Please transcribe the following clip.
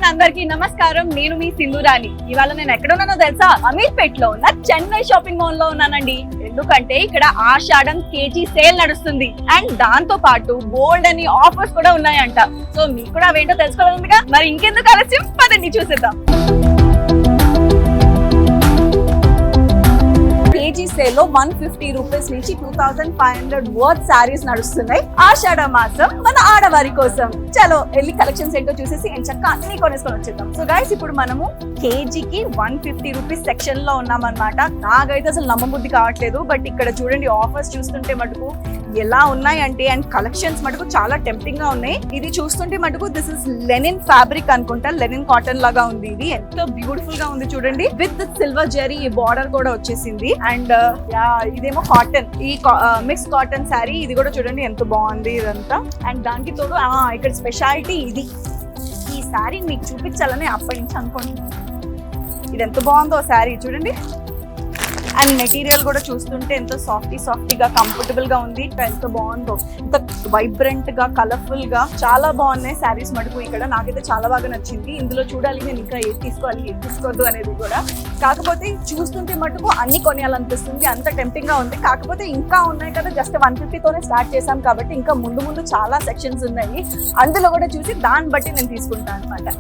Everyone, అందరికీ నమస్కారం. నేను మీ సింధురాణి. ఇవాళ నేను ఎక్కడున్నానో తెలుసా? అమీర్పేట్ లో ఉన్న చెన్నై షాపింగ్ మాల్ లో ఉన్నానండి. ఎందుకంటే ఇక్కడ ఆషాఢం కేజీ సేల్ నడుస్తుంది అండ్ దాంతో పాటు బోల్డ్ అని ఆఫర్స్ కూడా ఉన్నాయంట. సో మీకు కూడా అవేంటో తెలుసుకోవాలిగా, మరి ఇంకెందుకు ఆలస్యం, పదండి చూసేద్దాం. కేజీ సేల్ లో 150 రూపీస్ నుంచి 2500 వర్త్ సారీస్ నడుస్తున్నాయి. ఆషాఢ మాసం మన ఆడవారి కోసం. చలో వెళ్ళి కలెక్షన్స్ ఏంటో చూసేసి ఎంచక్క అన్ని కొనేసుకొని వచ్చేద్దాం. సో గైస్, ఇప్పుడు మనము కేజీకి 150 రూపీస్ సెక్షన్ లో ఉన్నామన్నమాట. నాకైతే అసలు నమ్మబుద్ధి కావట్లేదు. బట్ ఇక్కడ చూడండి, ఆఫర్స్ చూస్తుంటే మటుకు ఎలా ఉన్నాయి అంటే, అండ్ కలెక్షన్స్ మటుకు చాలా టెంప్టింగ్ గా ఉన్నాయి. ఇది చూస్తుంటే మటుకు దిస్ ఇస్ లెనిన్ ఫ్యాబ్రిక్ అనుకుంటా, లెనిన్ కాటన్ లాగా ఉంది. ఇది ఎంతో బ్యూటిఫుల్ గా ఉంది చూడండి. విత్ సిల్వర్ జెరీ బార్డర్ కూడా వచ్చేసింది. అండ్ ఇదేమో కాటన్, ఈ మిక్స్ కాటన్ శారీ. ఇది కూడా చూడండి ఎంత బాగుంది ఇదంతా. అండ్ దానికి తోడు ఇక్కడ స్పెషాలిటీ ఇది. ఈ శారీ మీకు చూపించాలని అప్పటి నుంచి అనుకుంటున్నాను. ఇది ఎంత బాగుందో శారీ చూడండి. అండ్ మెటీరియల్ కూడా చూస్తుంటే ఎంతో సాఫ్టీగా కంఫర్టబుల్ గా ఉంది. ఎంత బాగుందో, ఎంత వైబ్రెంట్ గా కలర్ఫుల్ గా చాలా బాగున్నాయి శారీస్ మటుకు. ఇక్కడ నాకైతే చాలా బాగా నచ్చింది. ఇందులో చూడాలి నేను ఇంకా ఏది తీసుకోవాలి ఏది తీసుకోవద్దు అనేది కూడా. కాకపోతే చూస్తుంటే మటుకు అన్ని కొనియాలనిపిస్తుంది, అంత టెంప్టింగ్ గా ఉంది. కాకపోతే ఇంకా ఉన్నాయి కదా, జస్ట్ 150తోనే స్టార్ట్ చేశాం కాబట్టి ఇంకా ముందు చాలా సెక్షన్స్ ఉన్నాయి. అందులో కూడా చూసి దాన్ని బట్టి నేను తీసుకుంటాను అనమాట.